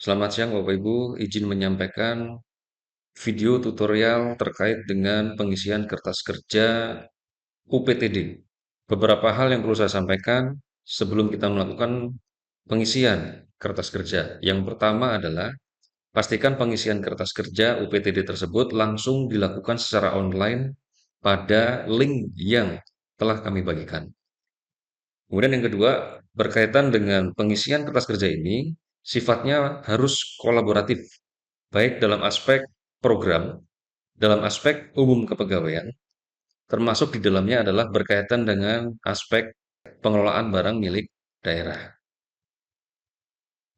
Selamat siang Bapak Ibu, izin menyampaikan video tutorial terkait dengan pengisian kertas kerja UPTD. Beberapa hal yang perlu saya sampaikan sebelum kita melakukan pengisian kertas kerja. Yang pertama adalah pastikan pengisian kertas kerja UPTD tersebut langsung dilakukan secara online pada link yang telah kami bagikan. Kemudian yang kedua, berkaitan dengan pengisian kertas kerja ini, sifatnya harus kolaboratif, baik dalam aspek program, dalam aspek umum kepegawaian, termasuk di dalamnya adalah berkaitan dengan aspek pengelolaan barang milik daerah.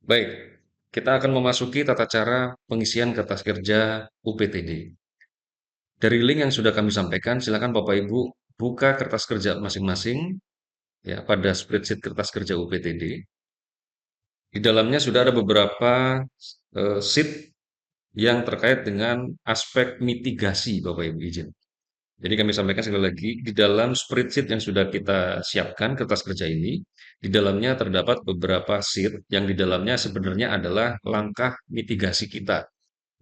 Baik, kita akan memasuki tata cara pengisian kertas kerja UPTD. Dari link yang sudah kami sampaikan, silakan Bapak Ibu buka kertas kerja masing-masing ya pada spreadsheet kertas kerja UPTD. Di dalamnya sudah ada beberapa sheet yang terkait dengan aspek mitigasi, Bapak Ibu izin. Jadi kami sampaikan sekali lagi, di dalam spreadsheet yang sudah kita siapkan, kertas kerja ini, di dalamnya terdapat beberapa sheet yang di dalamnya sebenarnya adalah langkah mitigasi kita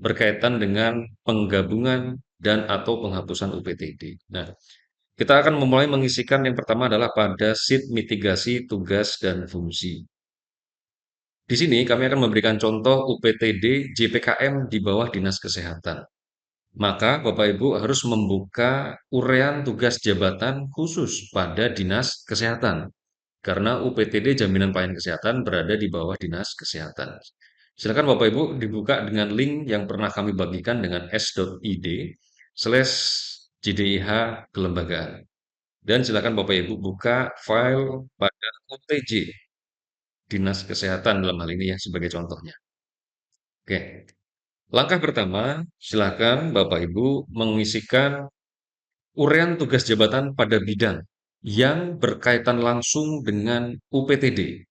berkaitan dengan penggabungan dan atau penghapusan UPTD. Nah, kita akan memulai mengisikan yang pertama adalah pada sheet mitigasi tugas dan fungsi. Di sini kami akan memberikan contoh UPTD JPKM di bawah Dinas Kesehatan. Maka Bapak Ibu harus membuka urean tugas jabatan khusus pada Dinas Kesehatan. Karena UPTD Jaminan Pelayanan Kesehatan berada di bawah Dinas Kesehatan. Silakan Bapak Ibu dibuka dengan link yang pernah kami bagikan dengan s.id/JDIH kelembagaan. Dan silakan Bapak Ibu buka file pada OTJ Dinas Kesehatan dalam hal ini ya sebagai contohnya. Oke. Langkah pertama, silakan Bapak Ibu mengisikan urean tugas jabatan pada bidang yang berkaitan langsung dengan UPTD.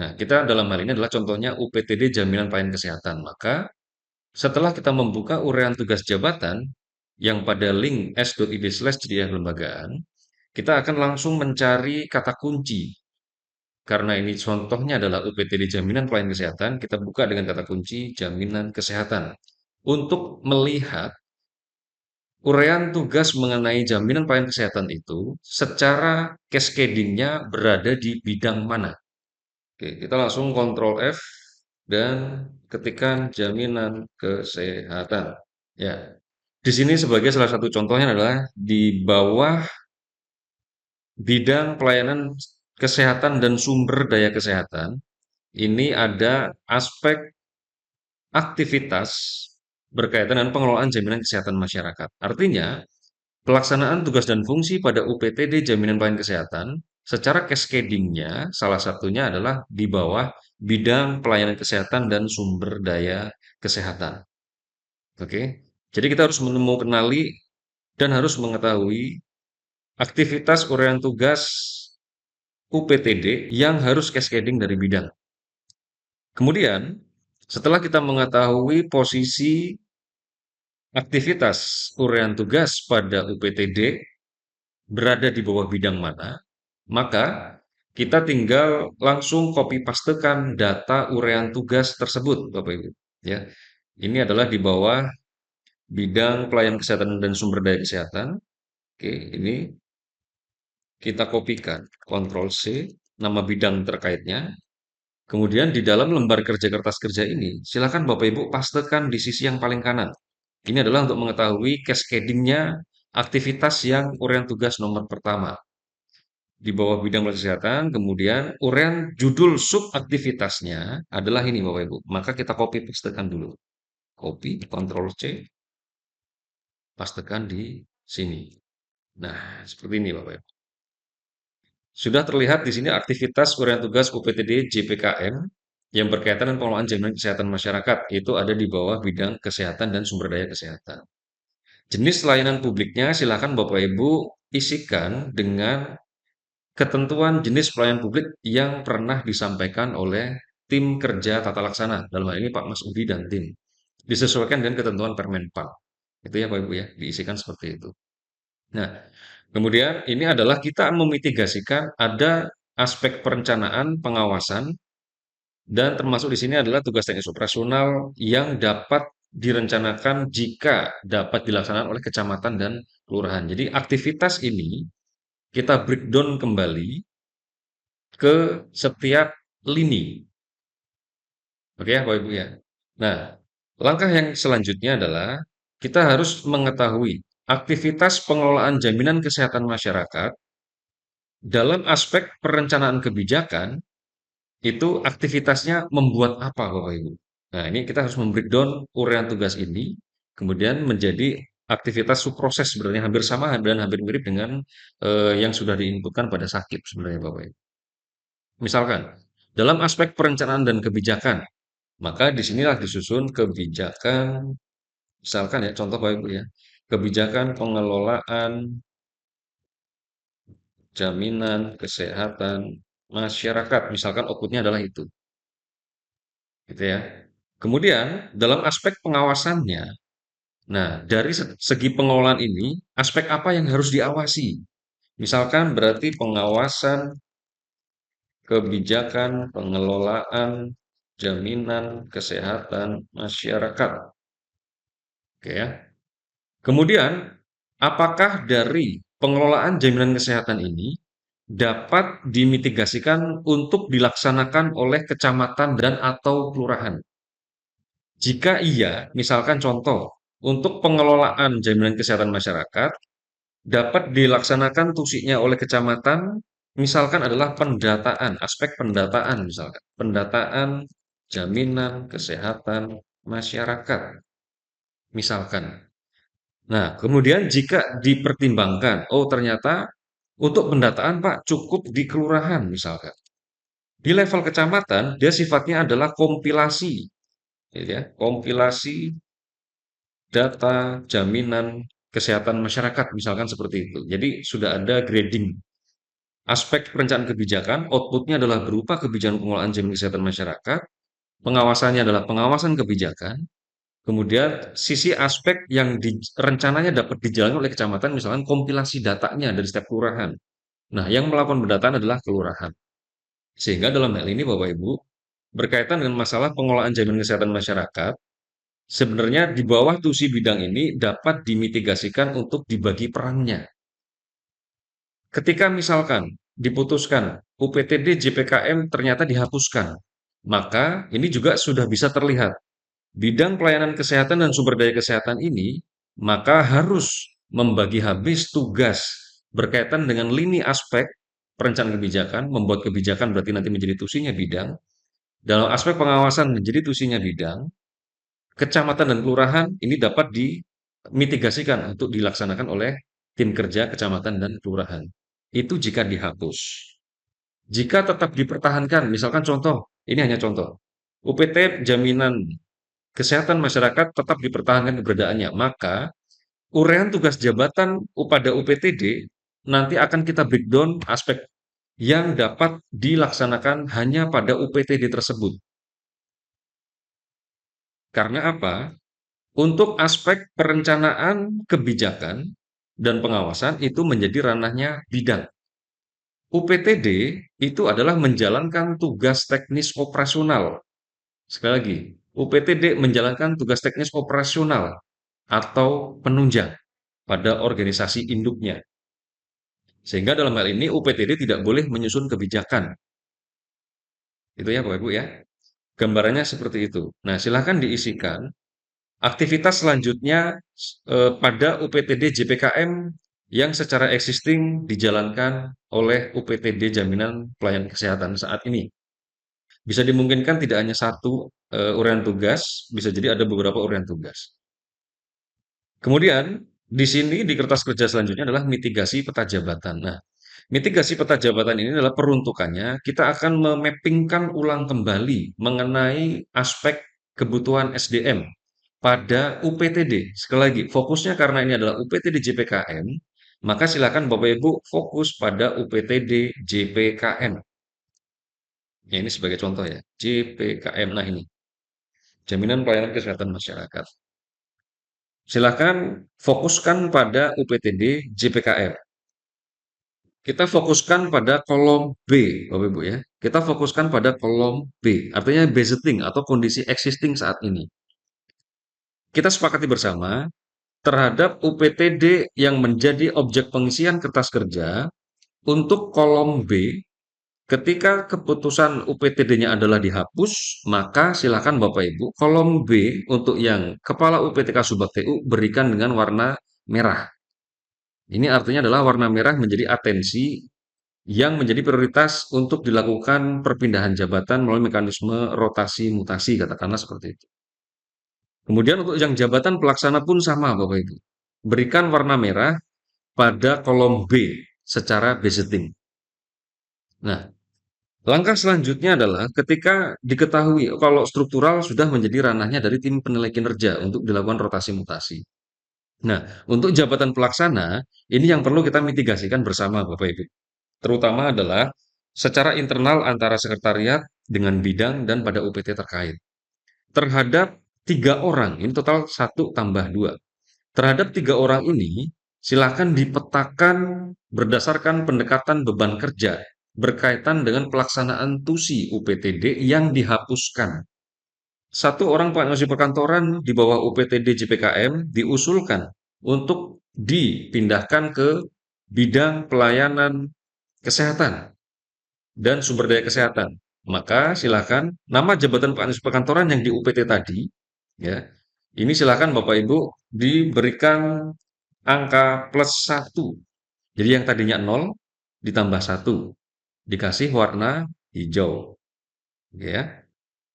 Nah, kita dalam hal ini adalah contohnya UPTD Jaminan Pelayanan Kesehatan. Maka, setelah kita membuka urean tugas jabatan yang pada link s.id/JDIH kelembagaan, kita akan langsung mencari kata kunci. Karena ini contohnya adalah UPTD Jaminan Pelayanan Kesehatan, kita buka dengan kata kunci Jaminan Kesehatan. Untuk melihat urean tugas mengenai jaminan pelayanan kesehatan itu secara cascading-nya berada di bidang mana. Oke, kita langsung Ctrl F dan ketikkan jaminan kesehatan. Ya, di sini sebagai salah satu contohnya adalah di bawah bidang pelayanan kesehatan dan sumber daya kesehatan. Ini ada aspek aktivitas berkaitan dengan pengelolaan jaminan kesehatan masyarakat. Artinya, pelaksanaan tugas dan fungsi pada UPTD Jaminan Pelayanan Kesehatan secara cascading-nya salah satunya adalah di bawah bidang pelayanan kesehatan dan sumber daya kesehatan. Oke. Jadi kita harus mengenali dan harus mengetahui aktivitas uraian tugas UPTD yang harus cascading dari bidang. Kemudian, setelah kita mengetahui posisi aktivitas uraian tugas pada UPTD berada di bawah bidang mana, maka kita tinggal langsung copy pastekan data urean tugas tersebut, Bapak Ibu. Ya, ini adalah di bawah bidang pelayanan kesehatan dan sumber daya kesehatan. Oke, ini kita kopikan, Ctrl C, nama bidang terkaitnya. Kemudian di dalam lembar kerja kertas kerja ini, silakan Bapak Ibu pastekan di sisi yang paling kanan. Ini adalah untuk mengetahui cascading-nya aktivitas yang urean tugas nomor pertama. Di bawah bidang kesehatan, kemudian urean judul subaktivitasnya adalah ini Bapak Ibu. Maka kita copy pastekan dulu. Copy, Ctrl C, pastekan di sini. Nah, seperti ini Bapak Ibu. Sudah terlihat di sini aktivitas urean tugas UPTD JPKM yang berkaitan dengan pengelolaan jaminan kesehatan masyarakat. Itu ada di bawah bidang kesehatan dan sumber daya kesehatan. Jenis layanan publiknya silakan Bapak Ibu isikan dengan ketentuan jenis pelayanan publik yang pernah disampaikan oleh tim kerja tata laksana. Dalam hal ini Pak Mas Udi dan tim. Disesuaikan dengan ketentuan Permenpan. Itu ya Bapak Ibu ya, diisikan seperti itu. Nah, kemudian ini adalah kita memitigasikan ada aspek perencanaan pengawasan Dan termasuk di sini adalah tugas teknis operasional yang dapat direncanakan jika dapat dilaksanakan oleh kecamatan dan kelurahan. Jadi aktivitas ini kita breakdown kembali ke setiap lini. Oke ya, Bapak Ibu ya. Nah, langkah yang selanjutnya adalah kita harus mengetahui aktivitas pengelolaan jaminan kesehatan masyarakat dalam aspek perencanaan kebijakan itu aktivitasnya membuat apa, Bapak Ibu? Nah, ini kita harus membreakdown urean tugas ini, kemudian menjadi aktivitas subproses sebenarnya hampir sama dan hampir mirip dengan yang sudah diinputkan pada Sakip sebenarnya, Bapak Ibu. Misalkan, dalam aspek perencanaan dan kebijakan, maka disinilah disusun kebijakan, misalkan ya, contoh Bapak Ibu ya, kebijakan pengelolaan jaminan kesehatan masyarakat, misalkan outputnya adalah itu, gitu ya. Kemudian dalam aspek pengawasannya, nah dari segi pengelolaan ini, aspek apa yang harus diawasi? Misalkan berarti pengawasan kebijakan pengelolaan jaminan kesehatan masyarakat, oke ya. Kemudian, apakah dari pengelolaan jaminan kesehatan ini dapat dimitigasikan untuk dilaksanakan oleh kecamatan dan atau kelurahan? Jika iya, misalkan contoh, untuk pengelolaan jaminan kesehatan masyarakat dapat dilaksanakan tusinya oleh kecamatan, misalkan adalah pendataan, aspek pendataan misalkan, pendataan jaminan kesehatan masyarakat, misalkan. Nah, kemudian jika dipertimbangkan, oh ternyata untuk pendataan Pak cukup di kelurahan misalkan. Di level kecamatan dia sifatnya adalah kompilasi, gitu ya, kompilasi data jaminan kesehatan masyarakat misalkan seperti itu. Jadi sudah ada grading. Aspek perencanaan kebijakan, outputnya adalah berupa kebijakan pengelolaan jaminan kesehatan masyarakat, pengawasannya adalah pengawasan kebijakan, kemudian sisi aspek yang rencananya dapat dijalankan oleh kecamatan, misalkan kompilasi datanya dari setiap kelurahan. Nah, yang melakukan pendataan adalah kelurahan. Sehingga dalam hal ini Bapak Ibu, berkaitan dengan masalah pengelolaan jaminan kesehatan masyarakat, sebenarnya di bawah tusi bidang ini dapat dimitigasikan untuk dibagi perannya. Ketika misalkan diputuskan UPTD JPKM ternyata dihapuskan, maka ini juga sudah bisa terlihat bidang pelayanan kesehatan dan sumber daya kesehatan ini maka harus membagi habis tugas berkaitan dengan lini aspek perencanaan kebijakan, membuat kebijakan berarti nanti menjadi tusinya bidang, dalam aspek pengawasan menjadi tusinya bidang, kecamatan dan kelurahan ini dapat dimitigasikan untuk dilaksanakan oleh tim kerja kecamatan dan kelurahan. Itu jika dihapus. Jika tetap dipertahankan, misalkan contoh, ini hanya contoh, UPT jaminan kesehatan masyarakat tetap dipertahankan keberadaannya, maka urean tugas jabatan pada UPTD nanti akan kita breakdown aspek yang dapat dilaksanakan hanya pada UPTD tersebut. Karena apa? Untuk aspek perencanaan kebijakan dan pengawasan itu menjadi ranahnya bidang. UPTD itu adalah menjalankan tugas teknis operasional. Sekali lagi, UPTD menjalankan tugas teknis operasional atau penunjang pada organisasi induknya. Sehingga dalam hal ini UPTD tidak boleh menyusun kebijakan. Itu ya Bapak Ibu ya. Gambarannya seperti itu. Nah, silakan diisikan aktivitas selanjutnya pada UPTD JPKM yang secara existing dijalankan oleh UPTD Jaminan Pelayanan Kesehatan saat ini. Bisa dimungkinkan tidak hanya satu uraian tugas, bisa jadi ada beberapa uraian tugas. Kemudian di sini di kertas kerja selanjutnya adalah mitigasi peta jabatan. Nah, mitigasi peta jabatan ini adalah peruntukannya kita akan memappingkan ulang kembali mengenai aspek kebutuhan SDM pada UPTD. Sekali lagi, fokusnya karena ini adalah UPTD JPKM, maka silakan Bapak Ibu fokus pada UPTD JPKM. Ya, ini sebagai contoh ya, JPKM. Nah ini, Jaminan Pelayanan Kesehatan Masyarakat. Silakan fokuskan pada UPTD JPKM. Kita fokuskan pada kolom B, Bapak Ibu ya. Kita fokuskan pada kolom B, artinya budgeting atau kondisi existing saat ini. Kita sepakati bersama terhadap UPTD yang menjadi objek pengisian kertas kerja untuk kolom B. Ketika keputusan UPTD-nya adalah dihapus, maka silakan Bapak Ibu kolom B untuk yang kepala UPTK Subak TU berikan dengan warna merah. Ini artinya adalah warna merah menjadi atensi yang menjadi prioritas untuk dilakukan perpindahan jabatan melalui mekanisme rotasi mutasi, katakanlah seperti itu. Kemudian untuk yang jabatan pelaksana pun sama Bapak Ibu. Berikan warna merah pada kolom B secara budgeting. Nah, langkah selanjutnya adalah ketika diketahui kalau struktural sudah menjadi ranahnya dari tim penilai kinerja untuk dilakukan rotasi mutasi. Nah, untuk jabatan pelaksana, ini yang perlu kita mitigasikan bersama Bapak Ibu. Terutama adalah secara internal antara sekretariat dengan bidang dan pada UPT terkait. Terhadap 3 orang, ini total 1 tambah 2. Terhadap 3 orang ini, silakan dipetakan berdasarkan pendekatan beban kerja berkaitan dengan pelaksanaan TUSI UPTD yang dihapuskan. 1 orang pengasuh perkantoran di bawah UPTD JPKM diusulkan untuk dipindahkan ke bidang pelayanan kesehatan dan sumber daya kesehatan. Maka silakan nama jabatan pengasuh perkantoran yang di UPT tadi, ya, ini silakan Bapak Ibu diberikan angka +1. Jadi yang tadinya 0 ditambah 1, dikasih warna hijau, ya.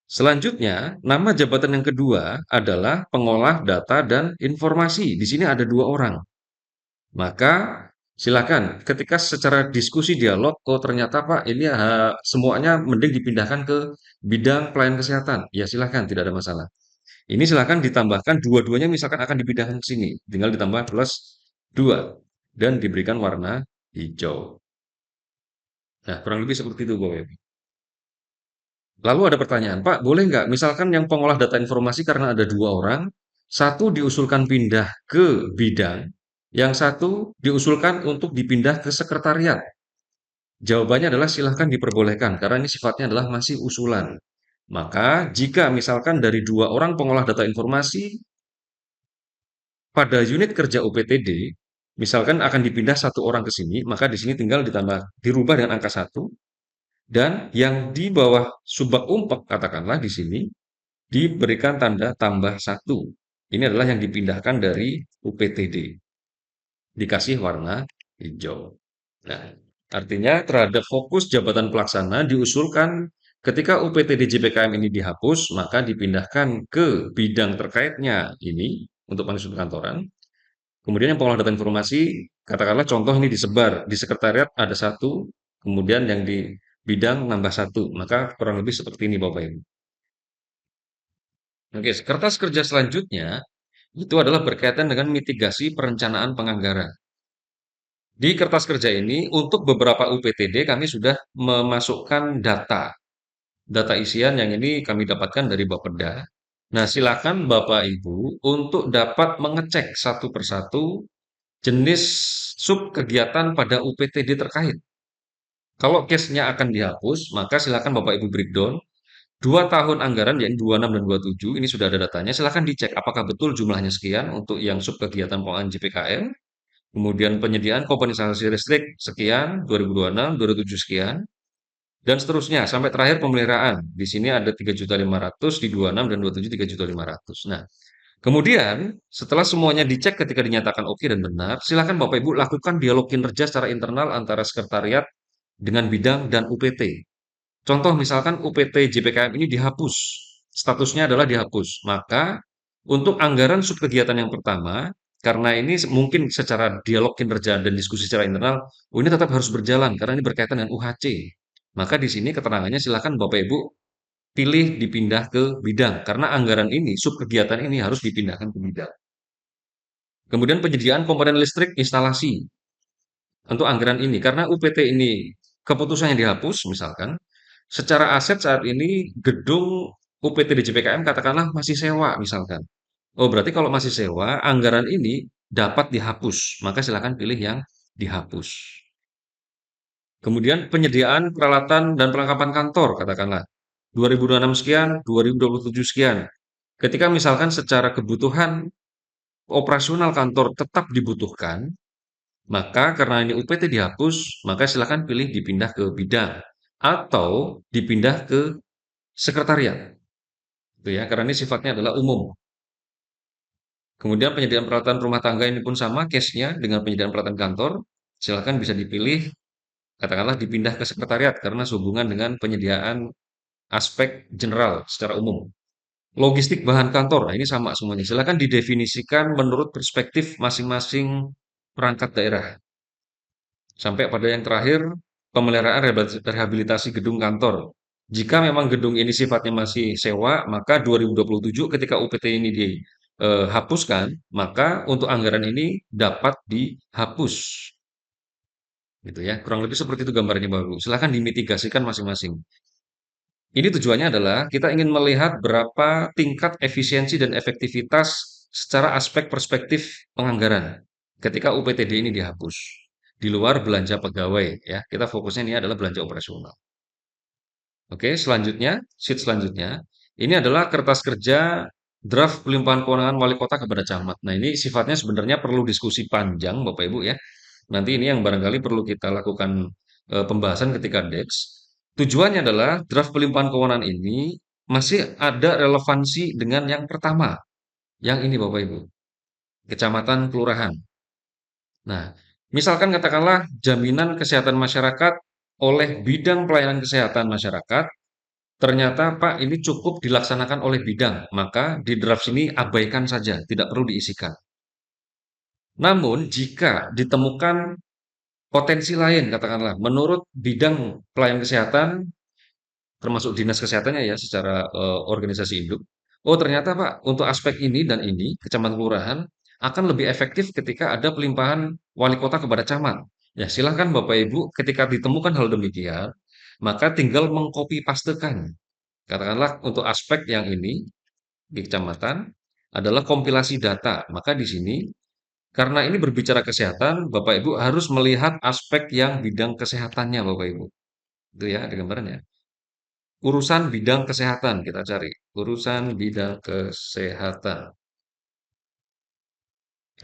Selanjutnya, nama jabatan yang kedua adalah pengolah data dan informasi. Di sini ada 2 orang. Maka silakan ketika secara diskusi dialog, oh ternyata Pak ini semuanya mending dipindahkan ke bidang pelayanan kesehatan. Ya silakan, tidak ada masalah. Ini silakan ditambahkan dua-duanya misalkan akan dipindahkan ke sini, tinggal ditambah +2 dan diberikan warna hijau. Nah, kurang lebih seperti itu Bapak Ibu. Lalu ada pertanyaan, Pak, boleh nggak misalkan yang pengolah data informasi karena ada 2 orang, satu diusulkan pindah ke bidang, yang satu diusulkan untuk dipindah ke sekretariat. Jawabannya adalah silahkan diperbolehkan, karena ini sifatnya adalah masih usulan. Maka jika misalkan dari 2 orang pengolah data informasi pada unit kerja UPTD, misalkan akan dipindah 1 orang ke sini, maka di sini tinggal ditambah, dirubah dengan angka 1, dan yang di bawah subak umpek, katakanlah di sini, diberikan tanda tambah 1. Ini adalah yang dipindahkan dari UPTD. Dikasih warna hijau. Nah, artinya terhadap fokus jabatan pelaksana diusulkan ketika UPTD JPKM ini dihapus, maka dipindahkan ke bidang terkaitnya ini untuk manajemen kantoran. Kemudian yang pengolah data informasi, katakanlah contoh ini disebar di sekretariat ada 1, kemudian yang di bidang nambah 1, maka kurang lebih seperti ini Bapak Ibu. Oke, kertas kerja selanjutnya itu adalah berkaitan dengan mitigasi perencanaan penganggaran. Di kertas kerja ini, untuk beberapa UPTD kami sudah memasukkan data. Data isian yang ini kami dapatkan dari Bapeda. Nah, silakan Bapak Ibu untuk dapat mengecek satu persatu jenis sub kegiatan pada UPTD terkait. Kalau case-nya akan dihapus, maka silakan Bapak Ibu breakdown 2 tahun anggaran, yaitu 26 dan 27, ini sudah ada datanya. Silakan dicek apakah betul jumlahnya sekian untuk yang sub kegiatan pengelolaan JPKM. Kemudian penyediaan kompensasi listrik sekian, 2026, 2027 sekian, dan seterusnya sampai terakhir pemeliharaan. Di sini ada 3.500.000 di 26 dan 27 3.500.000. Nah, kemudian setelah semuanya dicek ketika dinyatakan oke dan benar, silakan Bapak Ibu lakukan dialog kinerja secara internal antara sekretariat dengan bidang dan UPT. Contoh misalkan UPT JPKM ini dihapus, statusnya adalah dihapus. Maka untuk anggaran sub kegiatan yang pertama, karena ini mungkin secara dialog kinerja dan diskusi secara internal, oh ini tetap harus berjalan karena ini berkaitan dengan UHC. Maka di sini keterangannya silakan Bapak Ibu pilih dipindah ke bidang karena anggaran ini, sub kegiatan ini harus dipindahkan ke bidang. Kemudian penyediaan komponen listrik instalasi untuk anggaran ini karena UPT ini keputusannya dihapus misalkan. Secara aset saat ini gedung UPT DJPKM katakanlah masih sewa misalkan. Oh berarti kalau masih sewa, anggaran ini dapat dihapus. Maka silakan pilih yang dihapus. Kemudian penyediaan peralatan dan perlengkapan kantor, katakanlah 2026 sekian, 2027 sekian. Ketika misalkan secara kebutuhan operasional kantor tetap dibutuhkan, maka karena ini UPT dihapus, maka silakan pilih dipindah ke bidang atau dipindah ke sekretariat, gitu ya. Karena ini sifatnya adalah umum. Kemudian penyediaan peralatan rumah tangga ini pun sama case-nya dengan penyediaan peralatan kantor. Silakan bisa dipilih, katakanlah dipindah ke sekretariat karena sehubungan dengan penyediaan aspek general secara umum. Logistik bahan kantor, nah ini sama semuanya. Silakan didefinisikan menurut perspektif masing-masing perangkat daerah. Sampai pada yang terakhir, pemeliharaan rehabilitasi gedung kantor. Jika memang gedung ini sifatnya masih sewa, maka 2027 ketika UPT ini dihapuskan, maka untuk anggaran ini dapat dihapus. Gitu ya. Kurang lebih seperti itu gambarnya Bapak Ibu. Silahkan dimitigasikan masing-masing. Ini tujuannya adalah kita ingin melihat berapa tingkat efisiensi dan efektivitas secara aspek perspektif penganggaran ketika UPTD ini dihapus. Di luar belanja pegawai ya. Kita fokusnya ini adalah belanja operasional. Oke, selanjutnya, sheet selanjutnya. Ini adalah kertas kerja draft pelimpahan kewenangan wali kota kepada camat. Nah, ini sifatnya sebenarnya perlu diskusi panjang, Bapak Ibu ya. Nanti ini yang barangkali perlu kita lakukan pembahasan ketika DEX. Tujuannya adalah draft pelimpahan kewenangan ini masih ada relevansi dengan yang pertama. Yang ini Bapak Ibu, kecamatan kelurahan. Nah, misalkan katakanlah jaminan kesehatan masyarakat oleh bidang pelayanan kesehatan masyarakat. Ternyata Pak ini cukup dilaksanakan oleh bidang, maka di draft sini abaikan saja, tidak perlu diisikan. Namun jika ditemukan potensi lain, katakanlah menurut bidang pelayanan kesehatan, termasuk dinas kesehatannya ya secara organisasi induk, oh ternyata Pak untuk aspek ini dan ini, kecamatan kelurahan akan lebih efektif ketika ada pelimpahan wali kota kepada camat. Ya silahkan Bapak Ibu ketika ditemukan hal demikian, maka tinggal mengcopy pastekan. Katakanlah untuk aspek yang ini di kecamatan adalah kompilasi data. Maka di sini karena ini berbicara kesehatan, Bapak Ibu harus melihat aspek yang bidang kesehatannya Bapak Ibu. Itu ya ada gambarannya. Urusan bidang kesehatan kita cari. Urusan bidang kesehatan.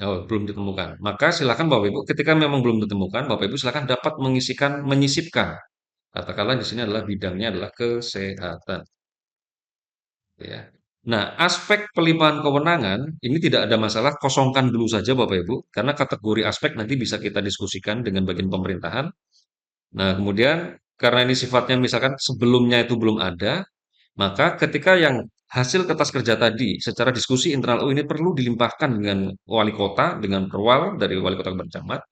Oh, belum ditemukan. Maka silakan Bapak Ibu ketika memang belum ditemukan, Bapak Ibu silakan dapat menyisipkan. Katakanlah di sini adalah bidangnya adalah kesehatan. Ya. Nah, aspek pelimpahan kewenangan ini tidak ada masalah, kosongkan dulu saja Bapak Ibu, karena kategori aspek nanti bisa kita diskusikan dengan bagian pemerintahan. Nah, kemudian karena ini sifatnya misalkan sebelumnya itu belum ada, maka ketika yang hasil kertas kerja tadi secara diskusi internal, oh ini perlu dilimpahkan dengan wali kota, dengan perwal dari wali kota ke camat,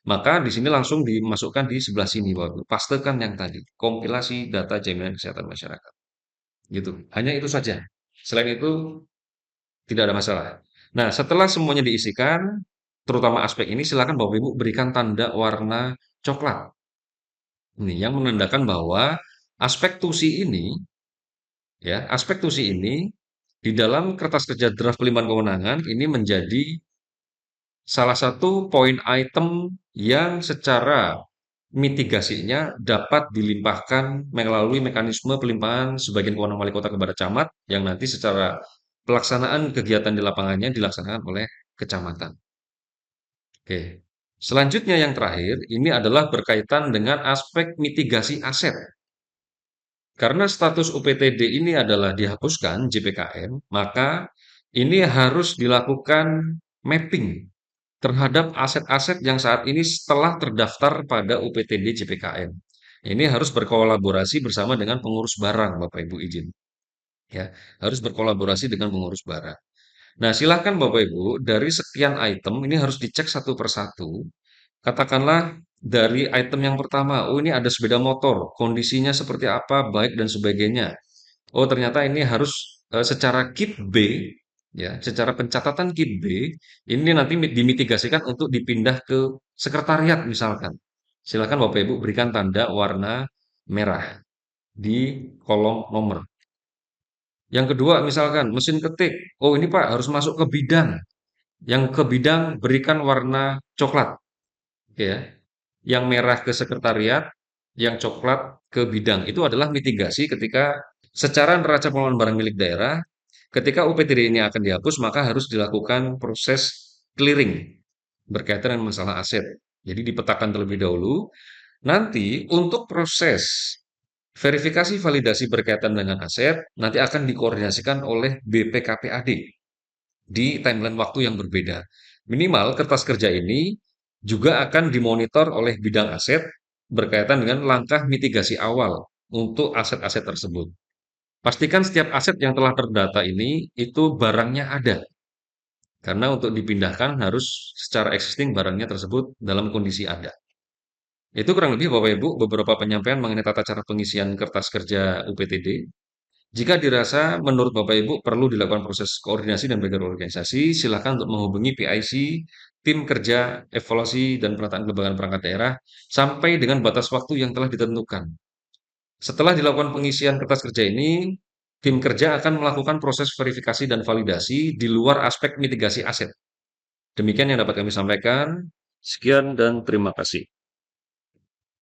maka di sini langsung dimasukkan di sebelah sini Bapak Ibu. Pastekan yang tadi, kompilasi data jaminan kesehatan masyarakat. Gitu. Hanya itu saja. Selain itu tidak ada masalah. Nah, setelah semuanya diisikan, terutama aspek ini, silakan Bapak Ibu berikan tanda warna coklat. Ini yang menandakan bahwa aspek tusi ini, ya, aspek tusi ini di dalam kertas kerja draft pelimpahan kewenangan ini menjadi salah satu poin item yang secara mitigasinya dapat dilimpahkan melalui mekanisme pelimpahan sebagian kewenangan wali kota kepada camat yang nanti secara pelaksanaan kegiatan di lapangannya dilaksanakan oleh kecamatan. Oke. Selanjutnya yang terakhir, ini adalah berkaitan dengan aspek mitigasi aset. Karena status UPTD ini adalah dihapuskan JPKM, maka ini harus dilakukan mapping terhadap aset-aset yang saat ini setelah terdaftar pada UPTD JPKM. Ini harus berkolaborasi bersama dengan pengurus barang, Bapak Ibu izin. Ya, harus berkolaborasi dengan pengurus barang. Nah, silahkan Bapak Ibu, dari sekian item ini harus dicek satu persatu. Katakanlah dari item yang pertama, oh ini ada sepeda motor, kondisinya seperti apa, baik dan sebagainya. Oh ternyata ini harus secara kit B, ya, secara pencatatan kit B, ini nanti dimitigasikan untuk dipindah ke sekretariat misalkan. Silakan Bapak Ibu berikan tanda warna merah di kolom nomor. Yang kedua misalkan mesin ketik, oh ini Pak harus masuk ke bidang. Yang ke bidang berikan warna coklat, ya. Yang merah ke sekretariat, yang coklat ke bidang. Itu adalah mitigasi ketika secara neraca pengelolaan barang milik daerah, ketika UPTD ini akan dihapus, maka harus dilakukan proses clearing berkaitan dengan masalah aset. Jadi dipetakan terlebih dahulu. Nanti untuk proses verifikasi validasi berkaitan dengan aset, nanti akan dikoordinasikan oleh BPKPAD di timeline waktu yang berbeda. Minimal kertas kerja ini juga akan dimonitor oleh bidang aset berkaitan dengan langkah mitigasi awal untuk aset-aset tersebut. Pastikan setiap aset yang telah terdata ini itu barangnya ada. Karena untuk dipindahkan harus secara existing barangnya tersebut dalam kondisi ada. Itu kurang lebih Bapak Ibu beberapa penyampaian mengenai tata cara pengisian kertas kerja UPTD. Jika dirasa menurut Bapak Ibu perlu dilakukan proses koordinasi dan belajar organisasi, silakan untuk menghubungi PIC, tim kerja evaluasi dan penataan kelembagaan perangkat daerah, sampai dengan batas waktu yang telah ditentukan. Setelah dilakukan pengisian kertas kerja ini, tim kerja akan melakukan proses verifikasi dan validasi di luar aspek mitigasi aset. Demikian yang dapat kami sampaikan. Sekian dan terima kasih.